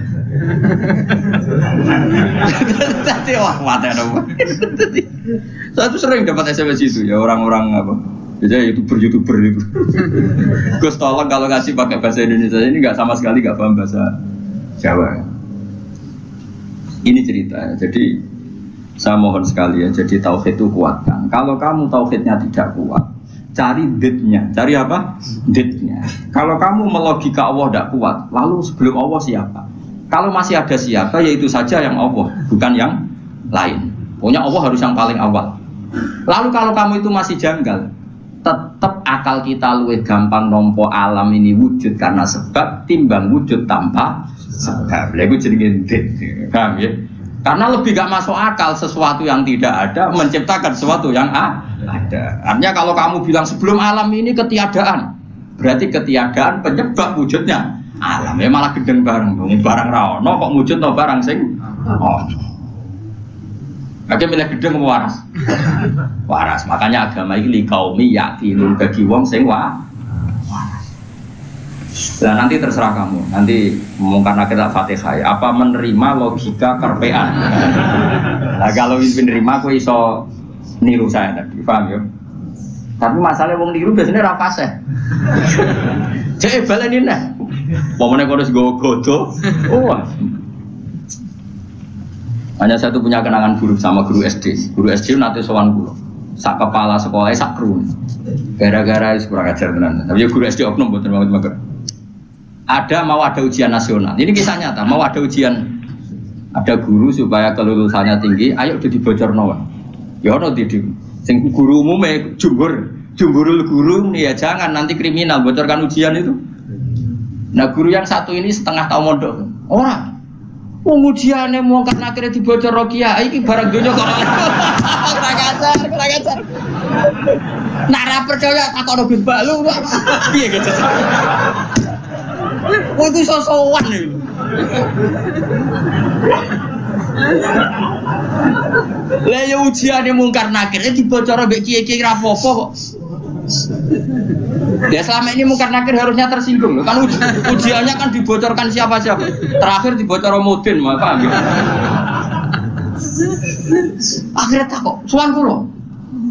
Tadi wah mati ada. Saya tuh sering dapat SMS itu ya orang-orang apa? Biasanya YouTuber itu. Gus tolong kalau ngasih pakai bahasa Indonesia ini nggak sama sekali nggak paham bahasa Jawa. Ini cerita. Jadi saya mohon sekali ya. Jadi tauhid itu kuatkan. Kalau kamu tauhidnya tidak kuat, cari ditnya. Cari apa? Ditnya. Kalau kamu melogika Allah tidak kuat, lalu sebelum Allah siapa? Kalau masih ada siapa, yaitu saja yang Allah, bukan yang lain. Pokoknya Allah harus yang paling awal. Lalu kalau kamu itu masih janggal, tetap akal kita luwih gampang nompo alam ini wujud karena sebab timbang wujud tanpa sebab. Lalu jadi paham ya? Karena lebih gak masuk akal sesuatu yang tidak ada menciptakan sesuatu yang ada. Artinya kalau kamu bilang sebelum alam ini ketiadaan, berarti ketiadaan penyebab wujudnya alam. Ya malah gedeng bareng, barang rawono kok wujud no barang sing. Oke, milih gedeng apa waras? Waras. Makanya agama ini kaumi yakinun bagi wong sing waras. Nah, nanti terserah kamu. Nanti mungkin kita Fatihah ya. Apa menerima logika karpean? Nah, kalau menerima aku iso niru saya tadi, paham ya? Tapi masalahnya wong niru biasanya ra pas ya. Cek baleni nah. Pomone kok wis godo. Oh. Hanya saya tuh punya kenangan buruk sama guru SD. Guru SD nanti sowan kula. Sak kepala sekolah sak kru. Gara-gara wis kurang ajar tenan. Tapi guru SD oknum mboten banget. Mau ada ujian nasional. Ini kisah nyata. Mau ada ujian. Ada guru supaya kelulusannya tinggi. Ayo udah dibocorno. Ya ono didik. Sing guru umume jumburul guru ya jangan nanti kriminal bocorkan ujian itu. Nah guru yang satu ini setengah tahun mondok. Ora. Ujiannya mau karena akhirnya dibocor Rokia, ini barang dunia kok kurang ajar. Nara percaya tak ada bin balu, iya gitu. Itu sosokan nih. Lah ya ujiannya mau karena akhirnya dibocor kiai rapopo kok. Ya selama ini mungkar nakir harusnya tersinggung kan ujiannya kan dibocorkan siapa-siapa. Terakhir dibocor Mudin, paham ya? Akhirnya tak kok, suan kula.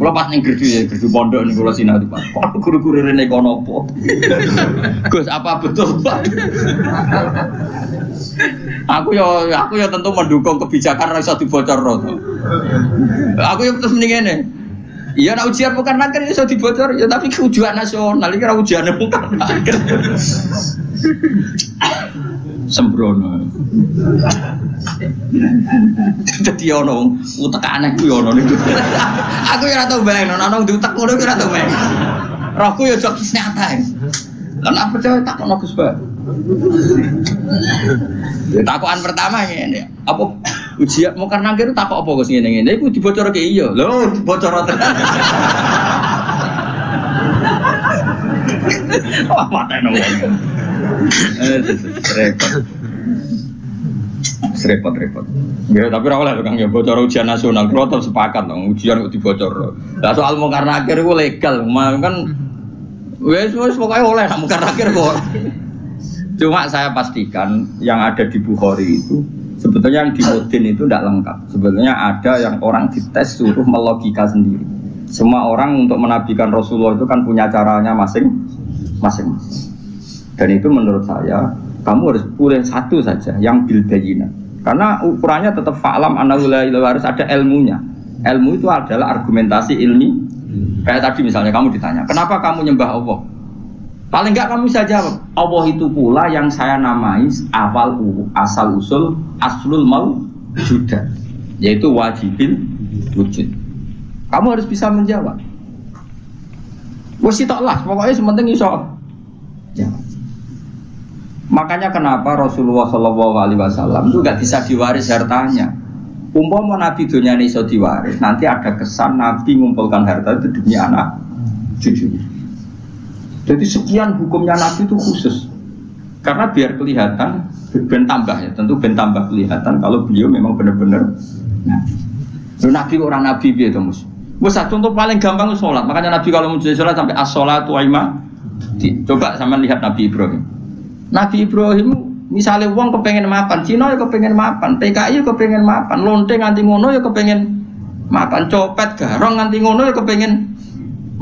Kula pas ning gerdu pondok niku kula sinau di Pak. Kok guru-guru rene kono apa? Gus, apa betul, Pak? Aku ya tentu mendukung kebijakan ra iso dibocorno. Aku ya terus mending ngene. Iya, nak ujian bukan nakir itu dibocor, ya tapi ujian nasional, ini kira ujiannya bukan nakir. Sembrono. Jadi ono, utek anehku ono nih. Aku ya rata bayang, ono diutek ngono kira rata bayang. Rohku ya jok nyata. Lan apa percaya tak ono Gus Ba. Takokan pertama ngene, apa ujian mau karena nakir takok apa Gus ngene-ngene iku dibocorke iya. Lho, bocor tenan. Wah, matane wong. Repot. Ya, tapi ora oleh Kang ya bocor ujian nasional. Kulo tetep sepakat dong, ujian kok dibocor. Lah soal mau karena nakir iku legal, kan wes pokoknya oleh nak mungkar nakir kok. Cuma saya pastikan yang ada di Bukhari itu sebetulnya yang di Mudin itu tidak lengkap. Sebetulnya ada yang orang dites suruh melogika sendiri. Semua orang untuk menabikan Rasulullah itu kan punya caranya masing-masing. Dan itu menurut saya kamu harus pilih satu saja yang bil bayyinah. Karena ukurannya tetap fa'lam annahu la ilaha illallah, harus ada ilmunya. Ilmu itu adalah argumentasi ilmi. Kayak tadi misalnya kamu ditanya, kenapa kamu nyembah Allah? Paling enggak kamu bisa jawab, Allah itu pula yang saya namai asal usul aslul mawjudah, yaitu wajibil wujud. Kamu harus bisa menjawab. Wes toklah, pokoknya sementing iso. Ya. Makanya kenapa Rasulullah SAW itu enggak bisa diwaris hartanya. Umpama Nabi dunia ini iso diwaris, nanti ada kesan Nabi mengumpulkan harta itu demi anak cucunya. Jadi sekian hukumnya Nabi itu khusus. Karena biar kelihatan, ben tambah ya, tentu ben tambah kelihatan kalau beliau memang benar-benar Nabi. Nabi orang Nabi itu mus. Contoh paling gampang itu sholat. Makanya Nabi kalau mau sholat sampai as-sholatu aima. Coba sama lihat Nabi Ibrahim. Nabi Ibrahim misalnya uang kepengen mapan, Cina ya kepengen mapan, PKI ya kepengen mapan, lonte nganti ngono ya kepengen mapan, copet garong nganti ngono ya kepengen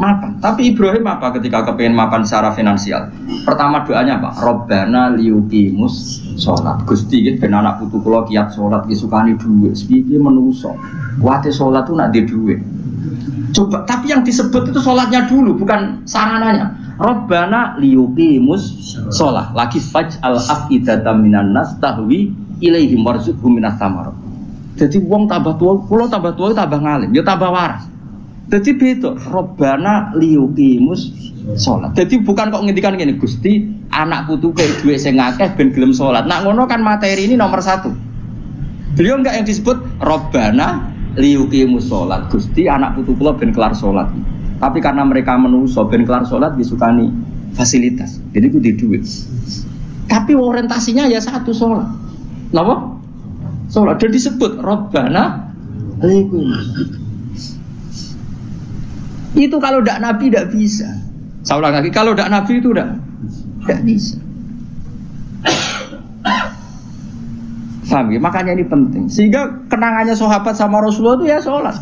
makan. Tapi Ibrahim apa ketika kepengen makan secara finansial? Pertama doanya apa? Robbana liyuqimus sholat. Gusti iki ben anak putu kula kiat sholat iki sukani dhuwit. Iki menungso. Kuwate sholat tuh nak di dhuwit. Coba, tapi yang disebut itu sholatnya dulu, bukan sarananya. Robbana liyuqimus sholat. Lagi faj'al afidatan minan nas tahwi ilaihim warzuqhum minas samarat. Jadi wong tambah tua, kula tambah tua tambah ngalim, ya tambah waras. Jadi beda, Robbana liyuqimus sholat. Jadi bukan kok ngendikan gini, Gusti anak putu kayak duwe sing akeh ben gelem sholat. Nak ngono kan materi ini nomor 1. Beliau enggak yang disebut Robbana liyuqimus sholat. Gusti anak putu kula ben kelar sholat. Tapi karena mereka menungso ben kelar sholat disukani fasilitas. Jadi itu di duit. Tapi orientasinya ya satu sholat. Napa? Sholat. Dan disebut Robbana liyuqimus. Itu kalau tidak Nabi tidak bisa. Saya ulang lagi, kalau tidak Nabi itu tidak bisa. Paham ya? Makanya ini penting. Sehingga kenangannya sahabat sama Rasulullah itu ya sholat.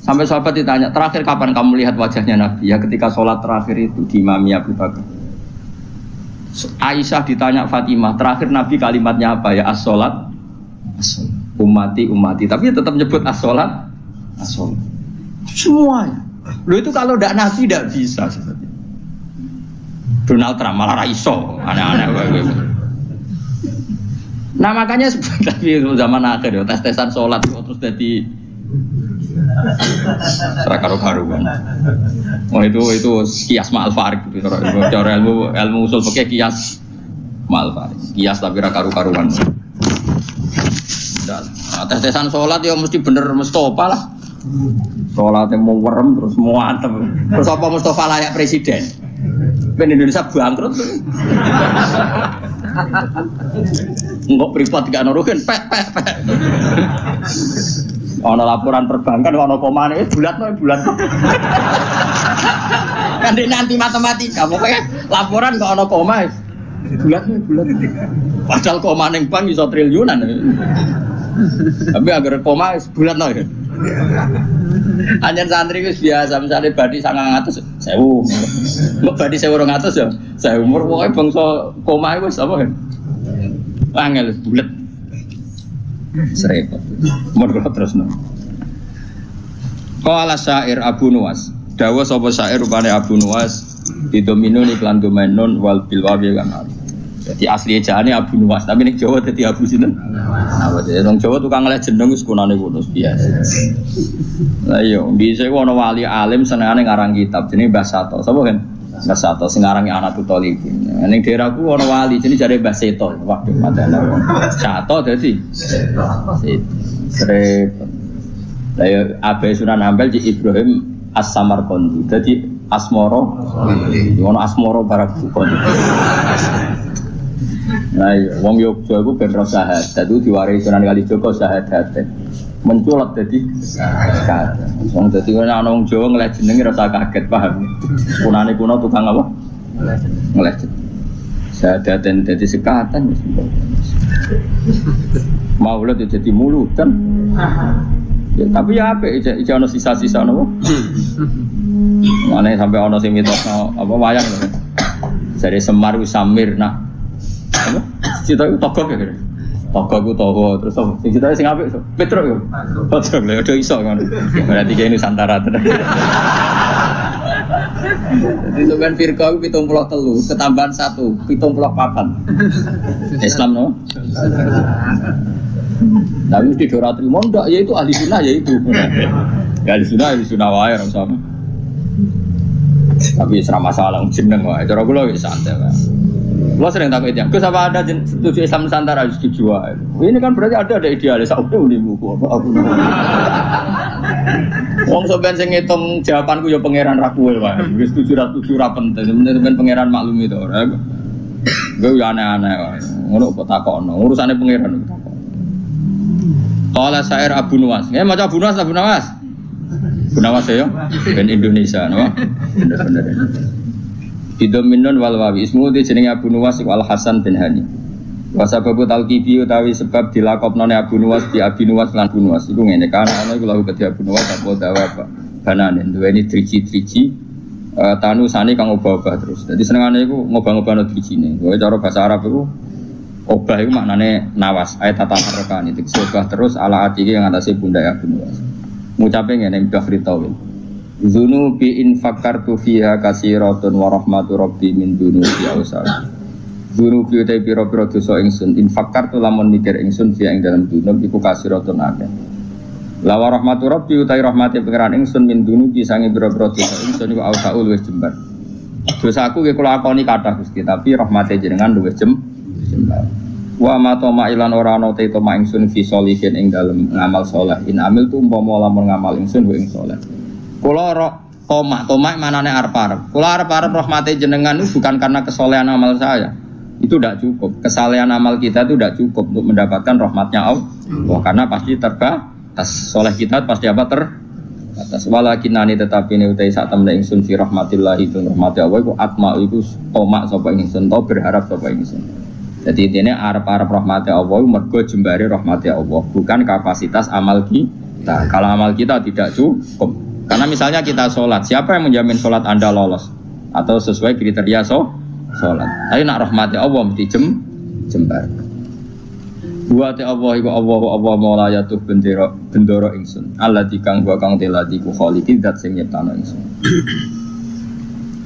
Sampai sahabat ditanya, terakhir kapan kamu lihat wajahnya Nabi? Ya ketika sholat terakhir itu di Imami Abu Bakar. Aisyah ditanya Fatimah, terakhir Nabi kalimatnya apa ya? As-sholat, ummati, ummati. Tapi tetap nyebut as-sholat, as-sholat. Semuanya. Loh itu kalau tidak Nabi tidak bisa seperti itu. Donald Trump malah raiso, aneh-aneh. Nah makanya sebenarnya zaman akhir ya tes-tesan sholat terus jadi serakaru-karuan. Oh itu kias ma'al farik gitu. Cara ilmu usul pakai kias ma'al farik. Kias tapi rakaru-karuan. Nah, tes-tesan sholat ya mesti bener Mustafa lah. Sholatnya mau werem terus mau antem. Terus apa Mustafa layak presiden? Ben Indonesia bangkrut. Enggak privat gak nuruhin pek. Ono laporan perbankan ono komane bulat. Kan nanti matematika pokoknya laporan kok ono koma bulat. Padahal koma ning bank iso triliunan. Tapi agar koma bulat no. Anjen santri wis biasa misale badi 900.000. Mbok badi 1.200 ya. Saya umur pokoke bangsa koma iku wis apa kan. Angel bulet. Serepot. Mun terusno. Qala syair Abu Nuwas. Dawa sapa syair rupane Abu Nuwas didominun iklan domenun wal bilwawi kan. Jadi asli ejaane Abu Nuwas, tapi ning Jawa dadi Abu sinten? Nah, dadi wong Jawa tukang ngeleh jeneng wis kunane ngono biasa. Lah iya, dhisik ana wali alim senengane ngarang kitab jenenge Mbah Sato. Sapa kan? Mbah Sato sing ngarangi Anatul Talibin. Ning daerahku ana wali jenenge jare Mbah Seto. Waduh, padahal Sato dadi Seto. Lah ya Abai Sunan Ampel di Ibrahim As-Samarqandi. Dadi Asmoro. Ono Asmoro barang bukan. Nah, wong Yogyakarta iku ben ro syahadat itu diwarisi Sunan Kalijaga syahadat. Menculot dadi syahadat. Wong dadi ana wong Jawa ngeleh jenenge rasa kaget paham. Kunane kuno tukang apa? Ngeleh. Syahadat dadi sekatan wis. Maulid dadi mulutan. Ya, tapi ya apik iki ana sisa-sisa napa? Mane sampai ana sing mitosno apa wayang lho. Jare Semar wis samir nak apa? Cita itu togok ya kira. Togok itu togo terus apa? Cita sing apik so. Petruk yo. Petruk lho udah iso ngono. Berarti kayak Nusantara tenan. Jadi sampean firqah 73 ketambahan 1 74. Islam no. Tapi mesti dora trimo ndak ya itu ahli sunnah ya itu. Ya ahli sunnah wae ora sama. Tapi ora masalah jeneng wae. Cara kula wis santai wae. Lo sering takut itu, Gus apa ada setuju Islam Nusantara setuju aja. Ini kan berarti ada idealis. Aku nih buku aku. Wong sampean sing ngitung jawabanku ya pangeran Rakuel wae. Wis setuju ra penting, sampean pangeran maklum itu ora. Gue ya aneh-aneh wae. Ngono kok takokno, urusane pangeran kok takok. Qala syair Abu Nuwas. Ya maca Abu Nuwas, Abu Nuwas. Abu Nuwas ya, ben Indonesia, no. Bener-bener. Bidominun wal wawi ismu di jenenge Abu Nuwas wal Hasan bin Hani. Wa sababu talqibi utawi sebab dilakopnone Abu Nuwas di Abi Nuwas lan Abu Nuwas iku ngene kan ana iku lahu kedhi Abu Nuwas apa dawa apa bananen duweni driji-driji tanu sani kang obah-obah terus. Jadi senengane iku ngobah-ngobahno drijine. Kowe cara bahasa Arab iku obah iku maknane nawas, ayat tataharrakan itu obah terus ala atiki yang atase pundak Abu Nuwas. Ngucape ngene Bahri Tawil. Dzunubi in fakartu fiha katsiratun wa rahmatu rabbi min dunubi ausal. Dzunubi te pira-pira dosa ingsun in fakartu lamun mikir ingsun fiha ing dalam dunub iku katsiratun akeh. La wa rahmatu rabbi utai rahmati pangeran ingsun min dunubi sange pira-pira dosa ingsun iku ausaul wis jembar. Dosaku nggih kula akoni kathah Gusti, tapi rahmate jenengan luwih jembar. Wa ma tama ilan ora ana te tama ingsun fi sholihin ing dalem ngamal saleh. In amil tu umpama lamun ngamal ingsun ing saleh. Kula tomak manane arep-arep. Kula arep-arep rahmate jenengan itu bukan karena kesolehan amal saya. Itu tidak cukup. Kesalehan amal kita itu tidak cukup untuk mendapatkan rahmatnya Allah. Karena pasti terbatas. Soleh kita pasti apa terbatas. Walakinani tetapi ini utai saat temen ingsun fi rahmatillah itu rahmati Allah itu atma itu tomak sapa ingsun tau berharap sapa ingsun. Jadi intinya arep-arep rahmati Allah mergo jembari rahmati Allah, bukan kapasitas amal kita. Kalau amal kita tidak cukup. Karena misalnya kita sholat, siapa yang menjamin sholat Anda lolos atau sesuai kriteria sholat? Tapi nak rahmati Allah mesti jembar. Buat Allah iku Allah maula yatuh bendoro ingsun. Allah dikang gua kang telati ku kholiqi zat sing nyiptano ingsun.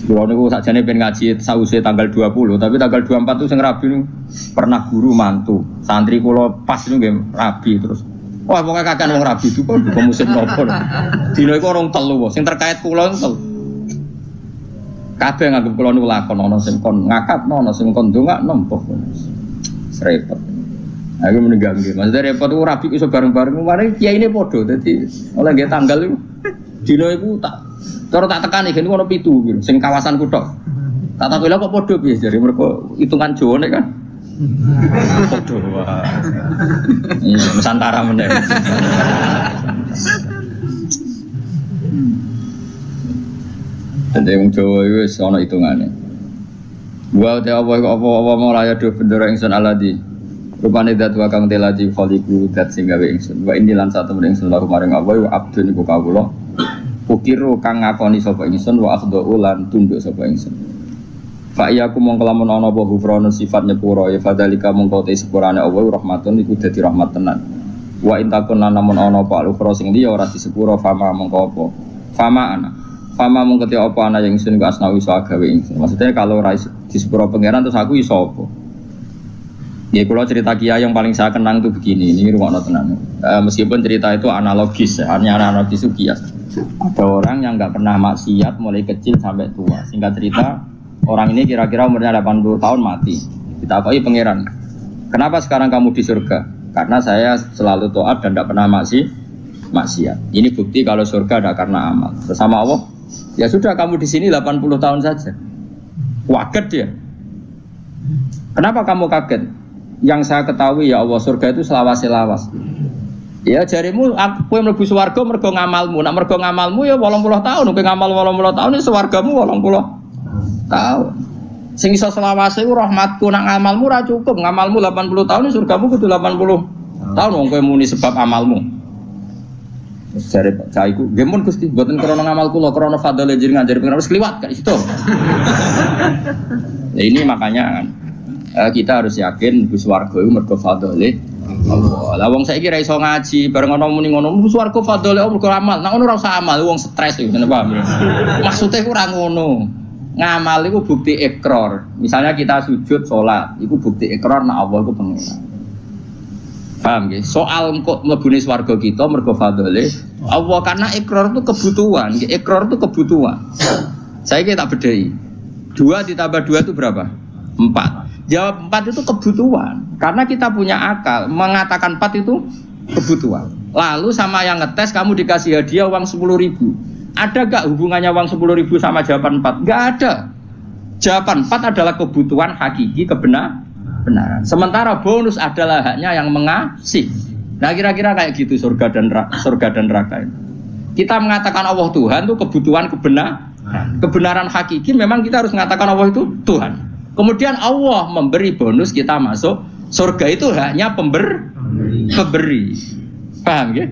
Kulo niku sakjane pengen ngaji sause tanggal 20, tapi tanggal 24 itu sing rabi niku pernah guru mantu. Santri kula pas niku nggih rabi terus. Wah, pokoknya kakek wong rabi itu kok musim nopo. Dino iku orang telu, sing terkait kula telu. Kabeh nganggep kula niku lakon ana sing kon ngakatno, ana sing kon ndongakno mbah. Repot. Aku meninggal nggih. Maksudnya repot ku rabi iso bareng-bareng. Mare kiyaine padha. Dadi oleh nggih tanggal iku dino iku tak tekani gen ono 7 gitu. Sing kawasan kuthok. Tak takoki lha kok padha piye jare mergo hitungan Jawa nek kan. Padha wae. Iya, Nusantara meneh. Dadi wong Jawa iku wis ana hitungane. Wa ta apa mau raya do bendera ingsun aladi. Rupane dat wa kang teladi khaliqu dat sing gawe ingsun. Wa ini lan satu ingsun lalu maring apa wa abdun iku kawula. Ukiru kang ngakoni sapa ingsun wa akhdhu lan tunduk sapa ingsun. Fa iyaku mongko lamun ana apa hufrana sifat nyepuro ya fadzalika mongko te sepurane Allah rahmatun iku dadi rahmat tenan. Wa intakun lan namun ana apa al-ukhra sing liya ora disepuro fama mongko apa. Fama mongko te apa ana yang ingsun ku asnawi iso gawe ingsun. Maksudnya kalau ora disepuro pangeran terus aku iso apa? Ya kalau cerita kiai yang paling saya kenang itu begini, ini rumakno tenan. Meskipun cerita itu analogis, hanya analogis itu kias. Ada orang yang nggak pernah maksiat mulai kecil sampai tua. Singkat cerita, orang ini kira-kira umurnya 80 tahun mati. Ditakoi pangeran, kenapa sekarang kamu di surga? Karena saya selalu taat dan tidak pernah maksiat. Ini bukti kalau surga ada karena amal. Bersama Allah, ya sudah kamu di sini 80 tahun saja. Kaget dia. Kenapa kamu kaget? Yang saya ketahui ya Allah surga itu selawas-selawas. Ya jarimu aku mlebu swarga mergo ngamalmu. Nek mergo ngamalmu ya 80 tahun, kowe ngamal 80 tahun ya swargamu 80 tahun. Sing iso selawase ku rahmatku, nek ngamalmu ora cukup. Ngamalmu 80 tahun ya surgamu kudu 80 tahun wong kowe muni sebab amalmu. Jare Pak Cai ku, nggih mun Gusti, mboten krana ngamal kula, krana fadhole jenengan jare pengen wis kliwat gak situ. Nah ini makanya kan kita harus yakin bus warga itu mergo fadhole Allah. Lah wong saiki ra iso ngaji, bareng ana muni ngono, bus warga fadhole Allah mergo amal. Nek ngono ora usah amal, wong stres iki, paham ya? Maksude ku ora ngono. Ngamal iku bukti ikrar. Misalnya kita sujud salat, iku bukti ikrar nek Allah iku pengen. Paham nggih? Soal kok mlebune swarga kita mergo fadhole Allah karena ikrar itu kebutuhan, ikrar itu kebutuhan. Saya tak bedai. 2 ditambah 2 itu berapa? 4. Jawab 4 itu kebutuhan. Karena kita punya akal, mengatakan 4 itu kebutuhan. Lalu sama yang ngetes kamu dikasih hadiah uang 10.000. Ada gak hubungannya uang 10.000 sama jawaban 4? Gak ada. Jawaban 4 adalah kebutuhan hakiki kebenaran. Sementara bonus adalah haknya yang mengasih. Nah kira-kira kayak gitu surga dan neraka itu. Kita mengatakan Allah Tuhan itu kebutuhan kebenaran hakiki. Memang kita harus mengatakan Allah itu Tuhan. Kemudian Allah memberi bonus kita masuk surga itu haknya pemberi. Paham ya?